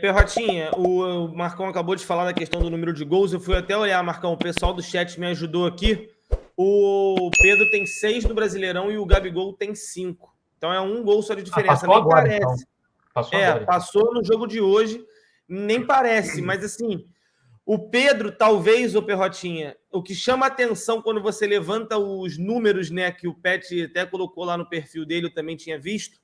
Perrotinha, o Marcão acabou de falar da questão do número de gols. Eu fui até olhar, Marcão, o pessoal do chat me ajudou aqui. O Pedro tem 6 no Brasileirão e o Gabigol tem 5. Então é um gol só de diferença. Passou Nem agora, então. parece. Passou agora. Passou no jogo de hoje. Nem parece, mas assim, o Pedro, talvez, o Perrotinha, o que chama atenção quando você levanta os números, né, que o Pet até colocou lá no perfil dele, eu também tinha visto,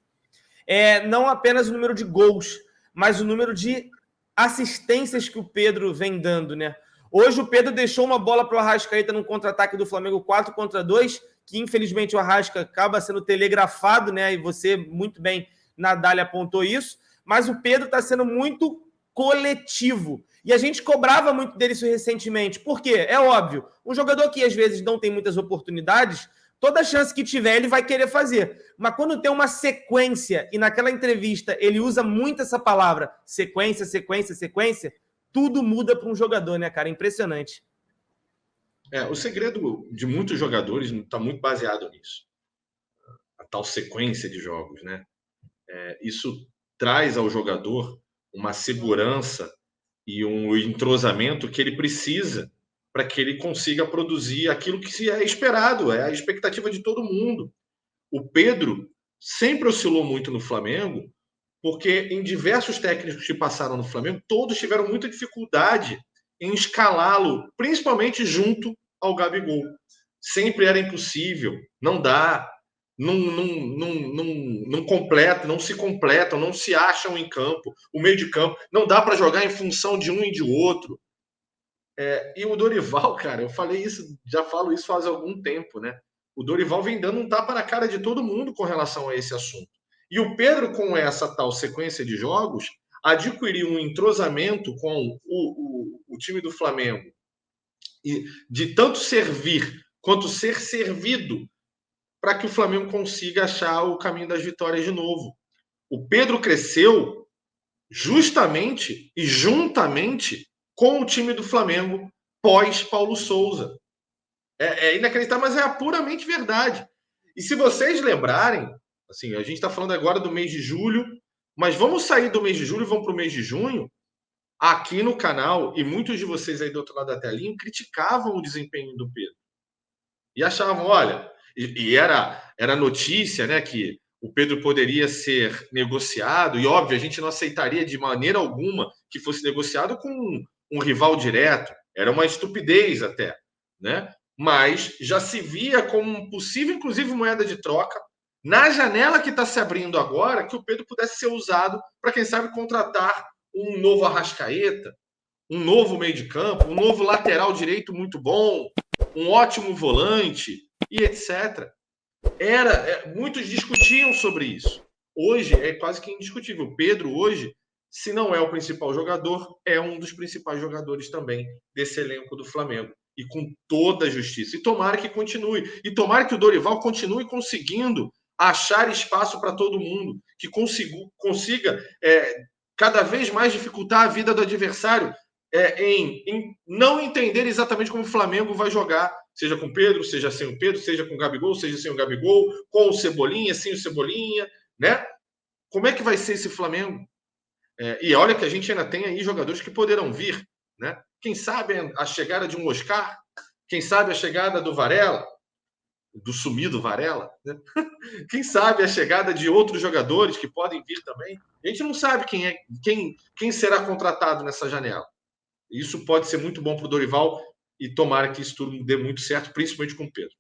não apenas o número de gols, mas o número de assistências que o Pedro vem dando, né? Hoje o Pedro deixou uma bola para o Arrascaeta num contra-ataque do Flamengo 4-2, que infelizmente o Arrasca acaba sendo telegrafado, né? E você muito bem, Nadal, apontou isso. Mas o Pedro está sendo muito coletivo. E a gente cobrava muito dele isso recentemente. Por quê? É óbvio, um jogador que às vezes não tem muitas oportunidades, toda chance que tiver ele vai querer fazer. Mas quando tem uma sequência, e naquela entrevista ele usa muito essa palavra, sequência, sequência, sequência, tudo muda para um jogador, né, cara? Impressionante. O segredo de muitos jogadores está muito baseado nisso. A tal sequência de jogos, né? Isso traz ao jogador uma segurança e um entrosamento que ele precisa para que ele consiga produzir aquilo que é esperado, é a expectativa de todo mundo. O Pedro sempre oscilou muito no Flamengo, porque em diversos técnicos que passaram no Flamengo, todos tiveram muita dificuldade em escalá-lo, principalmente junto ao Gabigol. Sempre era impossível, não dá, não completa, não se completam, não se acham em campo. O meio de campo não dá para jogar em função de um e de outro. E o Dorival, cara, eu falei isso, já falo isso faz algum tempo, né? O Dorival vem dando um tapa na cara de todo mundo com relação a esse assunto. E o Pedro, com essa tal sequência de jogos, adquiriu um entrosamento com o time do Flamengo, e de tanto servir quanto ser servido, para que o Flamengo consiga achar o caminho das vitórias de novo. O Pedro cresceu justamente e juntamente com o time do Flamengo pós Paulo Souza. É inacreditável, mas é puramente verdade. E se vocês lembrarem, assim, a gente está falando agora do mês de julho, mas vamos sair do mês de julho e vamos para o mês de junho. Aqui no canal, e muitos de vocês aí do outro lado da telinha criticavam o desempenho do Pedro. E achavam, olha, era notícia, né, que o Pedro poderia ser negociado, e óbvio, a gente não aceitaria de maneira alguma que fosse negociado com um rival direto. Era uma estupidez até, né? Mas já se via como possível, inclusive, moeda de troca, na janela que está se abrindo agora, que o Pedro pudesse ser usado para, quem sabe, contratar um novo Arrascaeta, um novo meio de campo, um novo lateral direito muito bom, um ótimo volante e etc. Muitos discutiam sobre isso. Hoje é quase que indiscutível. O Pedro hoje, se não é o principal jogador, é um dos principais jogadores também desse elenco do Flamengo. E com toda a justiça. E tomara que continue. E tomara que o Dorival continue conseguindo achar espaço para todo mundo. Que consiga cada vez mais dificultar a vida do adversário em não entender exatamente como o Flamengo vai jogar, seja com o Pedro, seja sem o Pedro, seja com o Gabigol, seja sem o Gabigol, com o Cebolinha, sem o Cebolinha, né? Como é que vai ser esse Flamengo? E olha que a gente ainda tem aí jogadores que poderão vir, né? Quem sabe a chegada de um Oscar, quem sabe a chegada do Varela, do sumido Varela, né? Quem sabe a chegada de outros jogadores que podem vir também. A gente não sabe quem será contratado nessa janela. Isso pode ser muito bom para o Dorival e tomara que isso tudo dê muito certo, principalmente com o Pedro.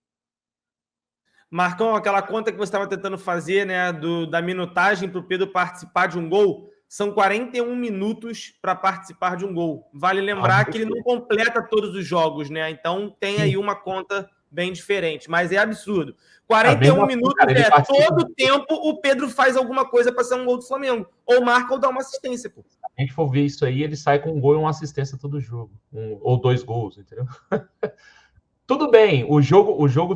Marcão, aquela conta que você estava tentando fazer, né, da minutagem para o Pedro participar de um gol, são 41 minutos para participar de um gol. Vale lembrar que ele não completa todos os jogos, né? Então tem aí uma conta bem diferente, mas é absurdo. 41 minutos, cara, todo tempo o Pedro faz alguma coisa para ser um gol do Flamengo. Ou marca ou dá uma assistência, pô. Se a gente for ver isso aí, ele sai com um gol e uma assistência todo jogo. Ou 2 gols, entendeu? Tudo bem, o jogo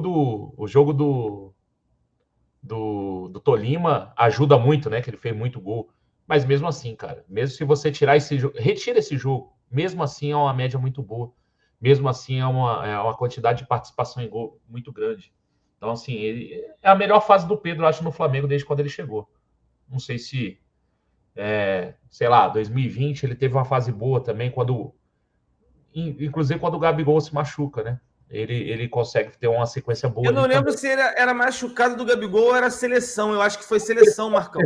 do Tolima ajuda muito, né? Que ele fez muito gol. Mas mesmo assim, cara, mesmo se você tirar esse jogo, retira esse jogo, mesmo assim é uma média muito boa. Mesmo assim é uma quantidade de participação em gol muito grande. Então, assim, é a melhor fase do Pedro, eu acho, no Flamengo desde quando ele chegou. Não sei se sei lá, 2020 ele teve uma fase boa também, inclusive quando o Gabigol se machuca, né? Ele consegue ter uma sequência boa. Eu não lembro também. se ele era machucado do Gabigol ou era seleção. Eu acho que foi seleção, Marcão.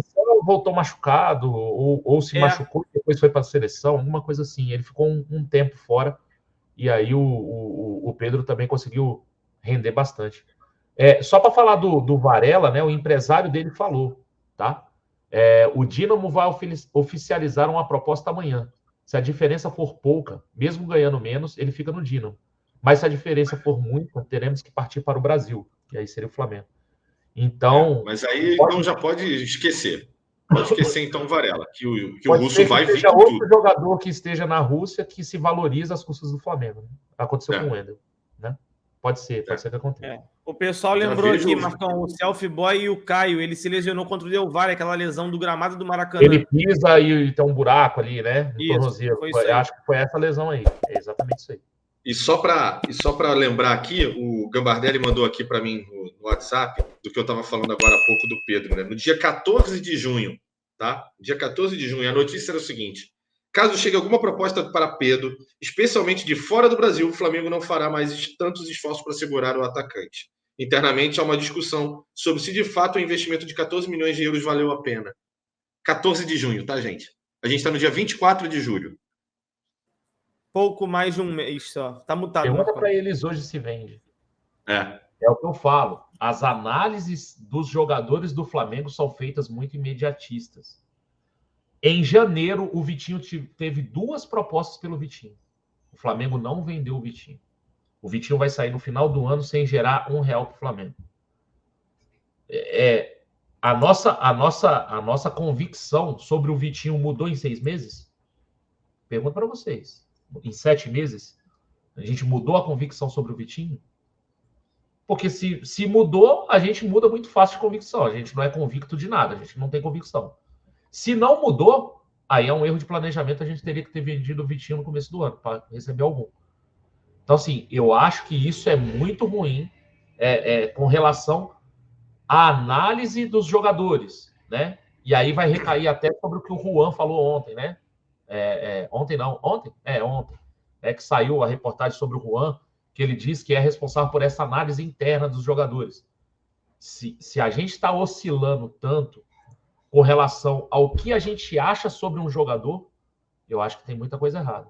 Voltou machucado, ou se machucou e depois foi para a seleção, alguma coisa assim. Ele ficou um tempo fora, e aí o Pedro também conseguiu render bastante. Só para falar do Varela, né? O empresário dele falou, tá? O Dínamo vai oficializar uma proposta amanhã. Se a diferença for pouca, mesmo ganhando menos, ele fica no Dínamo. Mas se a diferença for muita, teremos que partir para o Brasil, que aí seria o Flamengo. Então. Mas aí então já pode esquecer. Pode esquecer então o Varela, que o russo vai vir. Seja outro jogador que esteja na Rússia que se valoriza às custas do Flamengo. Né? Aconteceu com o Wendel. Né? Pode ser que aconteça. O pessoal lembrou aqui, Marcão, o Selfie Boy e o Caio. Ele se lesionou contra o Del Valle, aquela lesão do gramado do Maracanã. Ele pisa e tem um buraco ali, né? No tornozelo. Acho que foi essa lesão aí. É exatamente isso aí. E só para lembrar aqui, o Gambardelli mandou aqui para mim no WhatsApp do que eu estava falando agora há pouco do Pedro, né? No dia 14 de junho, tá? Dia 14 de junho, a notícia era o seguinte: caso chegue alguma proposta para Pedro, especialmente de fora do Brasil, o Flamengo não fará mais tantos esforços para segurar o atacante. Internamente há uma discussão sobre se de fato o investimento de 14 milhões de euros valeu a pena. 14 de junho, tá, gente? A gente está no dia 24 de julho. Pouco mais de um mês só. Tá mutado. Pergunta para eles hoje se vende. É o que eu falo. As análises dos jogadores do Flamengo são feitas muito imediatistas. Em janeiro, o Vitinho teve 2 propostas pelo Vitinho. O Flamengo não vendeu o Vitinho. O Vitinho vai sair no final do ano sem gerar R$1 para o Flamengo. A nossa convicção sobre o Vitinho mudou em 6 meses? Pergunta para vocês. Em 7 meses, a gente mudou a convicção sobre o Vitinho? Porque se mudou, a gente muda muito fácil de convicção. A gente não é convicto de nada, a gente não tem convicção. Se não mudou, aí é um erro de planejamento, a gente teria que ter vendido o Vitinho no começo do ano para receber algum. Então, assim, eu acho que isso é muito ruim com relação à análise dos jogadores, né? E aí vai recair até sobre o que o Juan falou ontem, né? Ontem. Que saiu a reportagem sobre o Juan, que ele diz que é responsável por essa análise interna dos jogadores. Se a gente está oscilando tanto com relação ao que a gente acha sobre um jogador, eu acho que tem muita coisa errada.